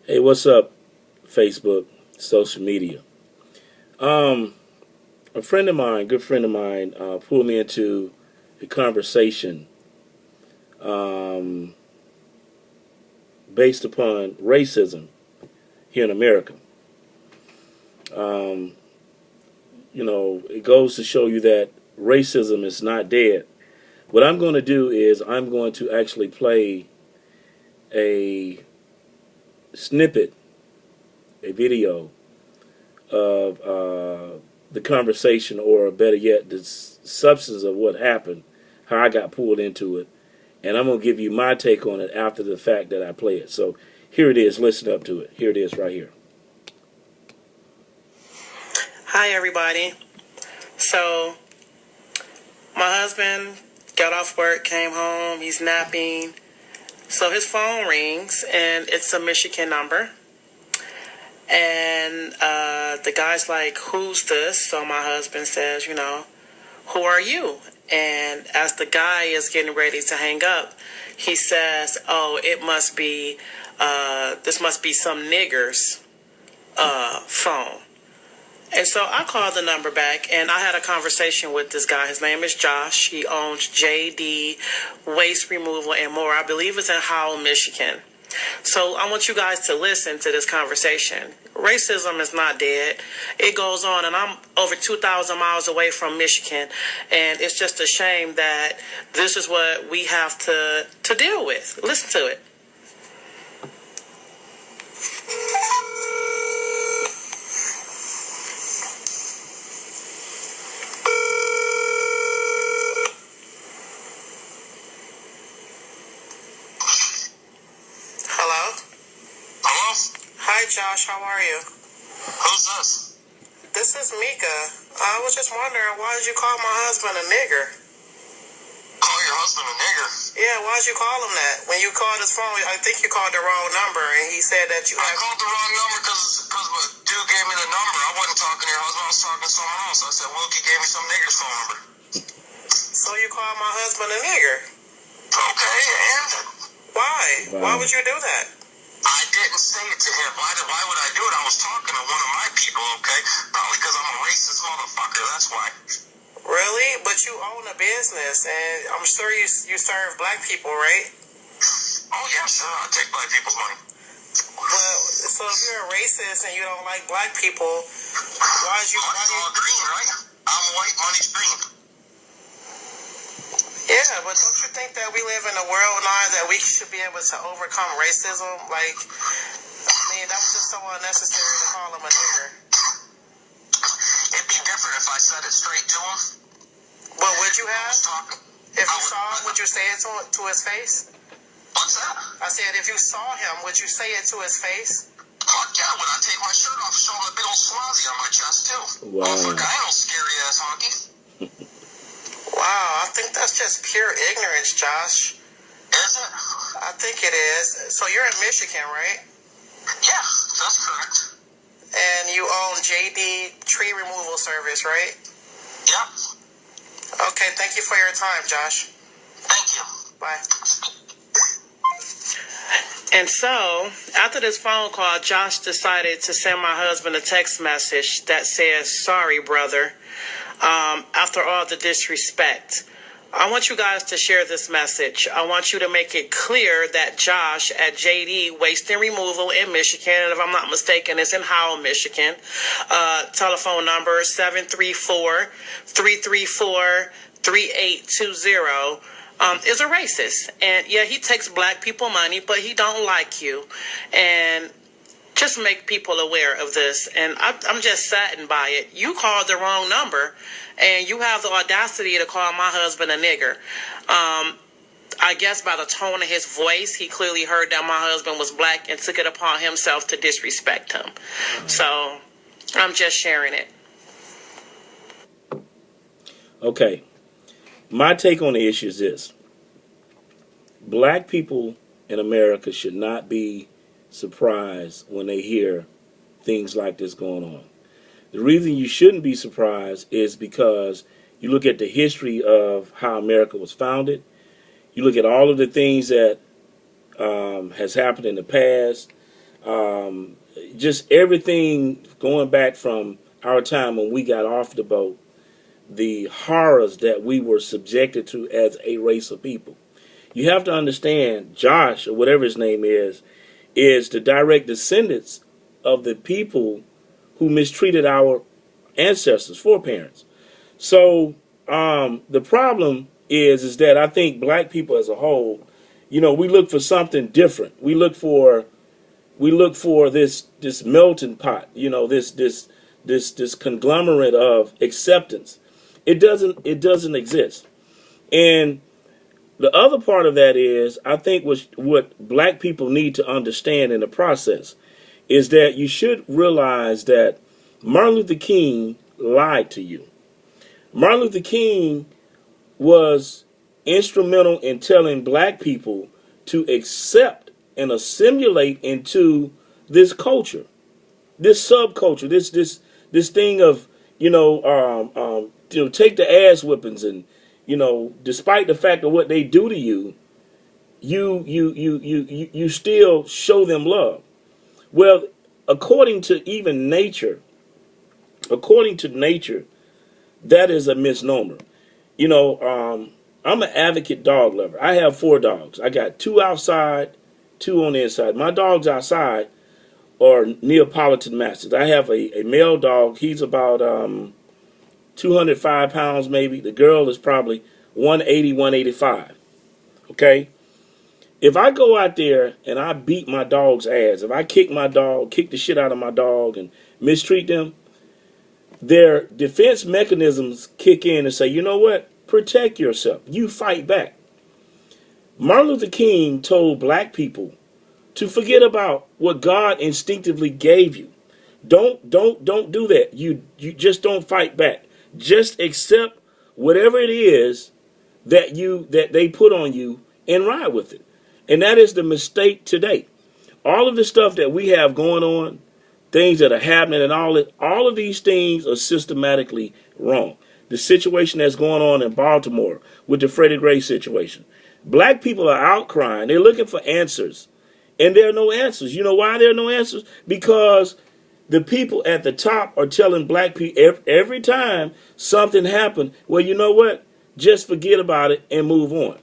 Hey, what's up, Facebook, social media? Um, a friend of mine, good friend of mine, pulled me into a conversation um, based upon racism here in America. Um, it goes to show you that racism is not dead. What I'm going to do is I'm going to actually play a snippet, a video of the conversation, or better yet, the substance of what happened, how I got pulled into it, and I'm going to give you my take on it after the fact that I play it. So here it is. Listen up to it. Here it is right here. Hi, everybody. So, my husband got off work, came home, he's napping. So his phone rings, and it's a Michigan number. And the guy's like, "Who's this?" So my husband says, "Who are you?" And as the guy is getting ready to hang up, he says, "Oh, this must be some nigger's phone." And so I called the number back, and I had a conversation with this guy. His name is Josh. He owns JD Waste Removal and More. I believe it's in Howell, Michigan. So I want you guys to listen to this conversation. Racism is not dead. It goes on, and I'm over 2,000 miles away from Michigan, and it's just a shame that this is what we have to deal with. Listen to it. Hello? Hello? Hi, Josh. How are you? Who's this? This is Mika. I was just wondering, why did you call my husband a nigger? Call your husband a nigger? Yeah, why did you call him that? When you called his phone, I think you called the wrong number, and he said that you I had... called the wrong number because a dude gave me the number. I wasn't talking to your husband. I was talking to someone else. I said, Wilkie gave me some nigger's phone number. So you called my husband a nigger? Okay, and? Why? Wow. Why would you do that? I didn't say it to him. Why would I do it? I was talking to one of my people, okay? Probably because I'm a racist motherfucker. That's why. Really? But you own a business, and I'm sure you serve black people, right? Oh, yeah, sure. I take black people's money. Well, so if you're a racist and you don't like black people, Money's all green, right? I'm white, money's green. Yeah, but don't you think that we live in a world now that we should be able to overcome racism? Like, I mean, that was just so unnecessary to call him a nigger. It'd be different if I said it straight to him. But would you have? If you saw him, would you say it to his face? What's that? I said, if you saw him, would you say it to his face? Fuck yeah, when I take my shirt off, show a big old swazi on my chest, too. Wow. Motherfucker, I ain't no scary ass honky. Wow, I think that's just pure ignorance, Josh. Is it? I think it is. So you're in Michigan, right? Yeah, that's correct. And you own JD Tree Removal Service, right? Yep. Okay, thank you for your time, Josh. Thank you. Bye. And so, after this phone call, Josh decided to send my husband a text message that says, "Sorry, brother, after all the disrespect." I want you guys to share this message. I want you to make it clear that Josh at JD Waste and Removal in Michigan, and if I'm not mistaken, it's in Howell, Michigan. Telephone number 734-334-3820. Is a racist. And yeah, he takes black people money, but he don't like you. And just make people aware of this. And I'm just saddened by it. You called the wrong number, and you have the audacity to call my husband a nigger. I guess by the tone of his voice, he clearly heard that my husband was black and took it upon himself to disrespect him. So I'm just sharing it. Okay. My take on the issue is this. Black people in America should not be surprised when they hear things like this going on. The reason you shouldn't be surprised is because you look at the history of how America was founded. You look at all of the things that has happened in the past. Just everything going back from our time when we got off the boat, the horrors that we were subjected to as a race of people. You have to understand, Josh, or whatever his name is the direct descendants of the people who mistreated our ancestors, foreparents. So the problem is that I think black people as a whole, we look for something different. We look for this melting pot, this conglomerate of acceptance. It doesn't exist. And the other part of that is, I think what black people need to understand in the process is that you should realize that Martin Luther King lied to you. Martin Luther King was instrumental in telling black people to accept and assimilate into this culture, this subculture, this thing of take the ass whippings, and despite the fact of what they do to you, you still show them love. Well, according to nature, that is a misnomer. I'm an advocate dog lover. I have 4 dogs. I got 2 outside, 2 on the inside. My dogs outside are Neapolitan Masters. I have a male dog. He's about 205 pounds maybe. The girl is probably 180, 185. Okay? If I go out there and I beat my dog's ass, if I kick the shit out of my dog and mistreat them, their defense mechanisms kick in and say, you know what? Protect yourself. You fight back. Martin Luther King told black people to forget about what God instinctively gave you. Don't do that. You just don't fight back. Just accept whatever it is that they put on you and ride with it. And that is the mistake today. All of the stuff that we have going on, things that are happening and all of these things are systematically wrong. The situation that's going on in Baltimore with the Freddie Gray situation. Black people are outcrying. They're looking for answers. And there are no answers. You know why there are no answers? Because the people at the top are telling black people every time something happened, well, you know what? Just forget about it and move on.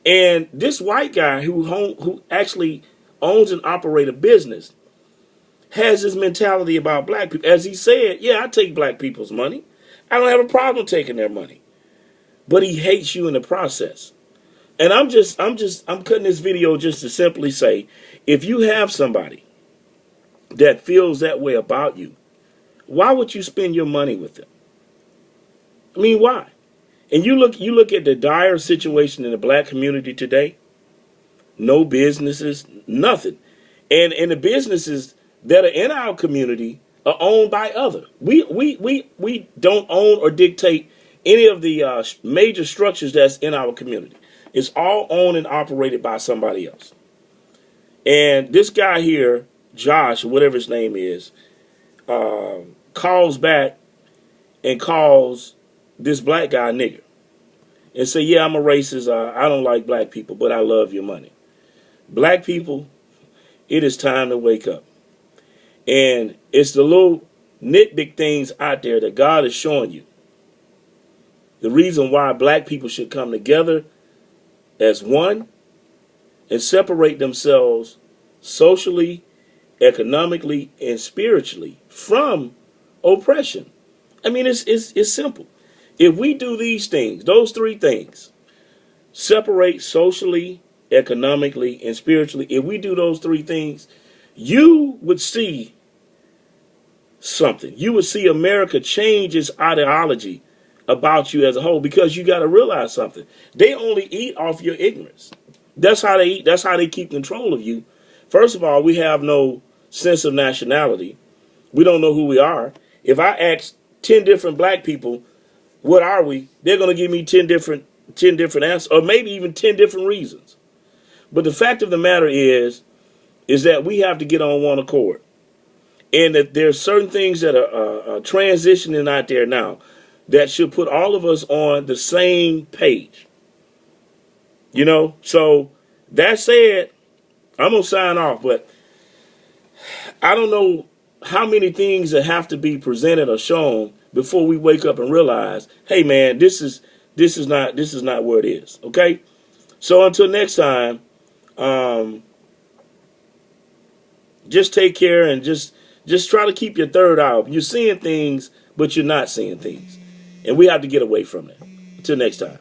And this white guy who actually owns and operates a business has this mentality about black people. As he said, yeah, I take black people's money. I don't have a problem taking their money. But he hates you in the process. And I'm cutting this video just to simply say, if you have somebody that feels that way about you, why would you spend your money with them? I mean, why? And you look at the dire situation in the black community today. No businesses, nothing. And the businesses that are in our community are owned by others. We don't own or dictate any of the major structures that's in our community. It's all owned and operated by somebody else. And this guy here, Josh, whatever his name is, calls back and calls this black guy a nigger. And say, yeah, I'm a racist. I don't like black people, but I love your money. Black people, it is time to wake up. And it's the little nitpick things out there that God is showing you. The reason why black people should come together as one and separate themselves socially, economically, and spiritually from oppression. I mean, it's simple. If we do these things, those 3 things, separate socially, economically, and spiritually, if we do those 3 things, you would see something. You would see America change its ideology about you as a whole, because you got to realize something. They only eat off your ignorance. That's how they eat. That's how they keep control of you. First of all, we have no sense of nationality. We don't know who we are. If I ask 10 different black people, what are we? They're going to give me 10 different answers, or maybe even 10 different reasons. But the fact of the matter is that we have to get on one accord. And that there's certain things that are transitioning out there now that should put all of us on the same page. So that said, I'm going to sign off. But I don't know how many things that have to be presented or shown before we wake up and realize, hey man, this is not where it is. Okay? So until next time, just take care and just try to keep your third eye open. You're seeing things, but you're not seeing things. And we have to get away from that. Until next time.